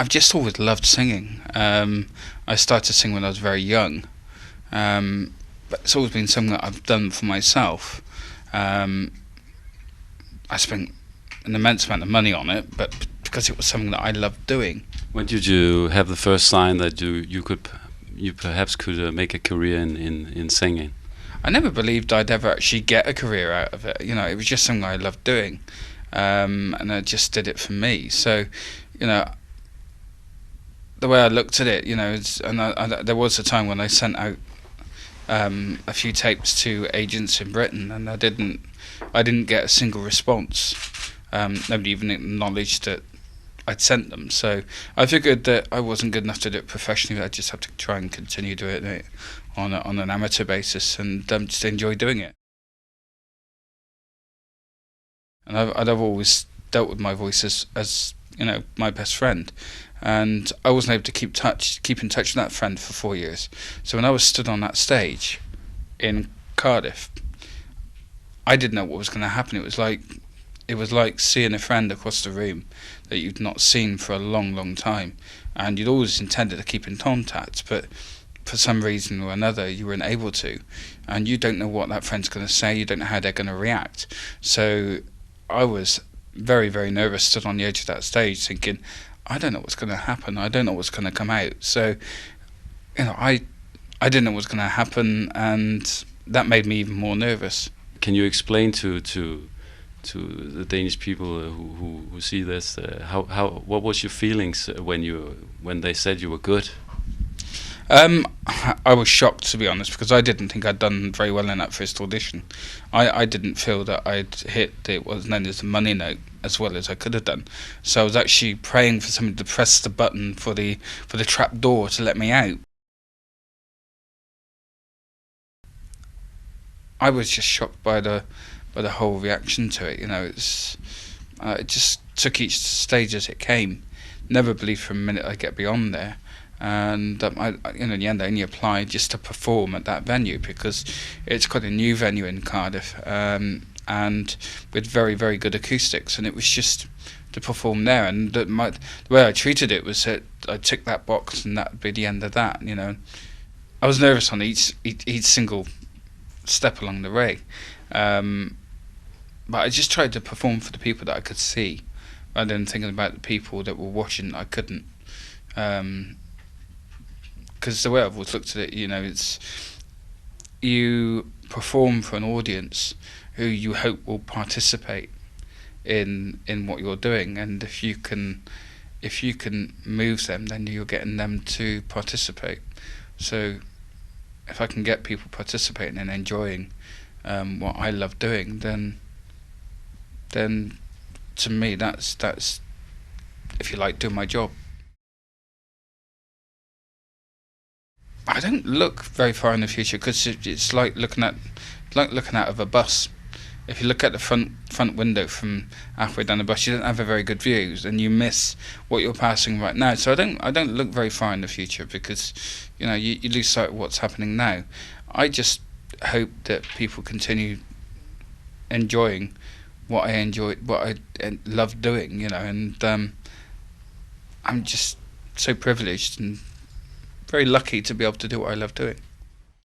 I've just always loved singing. I started to sing when I was very young, but it's always been something that I've done for myself. Um, I spent an immense amount of money on it, but because it was something that I loved doing. When did you have the first sign that you perhaps could make a career in singing? I never believed I'd ever actually get a career out of it. You know, it was just something I loved doing, and I just did it for me. So, you know, the way I looked at it, you know, there was a time when I sent out a few tapes to agents in Britain, and I didn't get a single response. Nobody even acknowledged that I'd sent them. So I figured that I wasn't good enough to do it professionally. I just have to try and continue doing it on an amateur basis, and just enjoy doing it. And I've always dealt with my voice as you know, my best friend, and I wasn't able to keep in touch with that friend for 4 years. So when I was stood on that stage in Cardiff, I didn't know what was going to happen. It was like seeing a friend across the room that you'd not seen for a long, long time, and you'd always intended to keep in contact, but for some reason or another you weren't able to, and you don't know what that friend's going to say, you don't know how they're going to react. So I was very, very nervous, stood on the edge of that stage thinking, I don't know what's going to happen, I don't know what's going to come out. So, you know, I didn't know what was going to happen, and that made me even more nervous. Can you explain to the Danish people who see this what was your feelings when they said you were good? I was shocked, to be honest, because I didn't think I'd done very well in that first audition. I didn't feel that I'd hit what was known as the money note as well as I could have done. So I was actually praying for somebody to press the button for the trap door to let me out. I was just shocked by the whole reaction to it. You know, it just took each stage as it came. Never believed for a minute I'd get beyond there. And you know, in the end, I only applied just to perform at that venue because it's quite a new venue in Cardiff, and with very, very good acoustics, and it was just to perform there. And the way I treated it was that I ticked that box, and that would be the end of that. You know, I was nervous on each single step along the way, but I just tried to perform for the people that I could see, rather than thinking about the people that were watching. I couldn't. Because the way I've always looked at it, you know, it's you perform for an audience who you hope will participate in what you're doing, and if you can move them, then you're getting them to participate. So if I can get people participating and enjoying what I love doing, then to me that's if you like, doing my job. I don't look very far in the future because it's like looking out of a bus. If you look at the front window from halfway down the bus, you don't have a very good view, and you miss what you're passing right now. So I don't look very far in the future because, you know, you lose sight of what's happening now. I just hope that people continue enjoying what I love doing, you know, and I'm just so privileged and very lucky to be able to do what I love doing.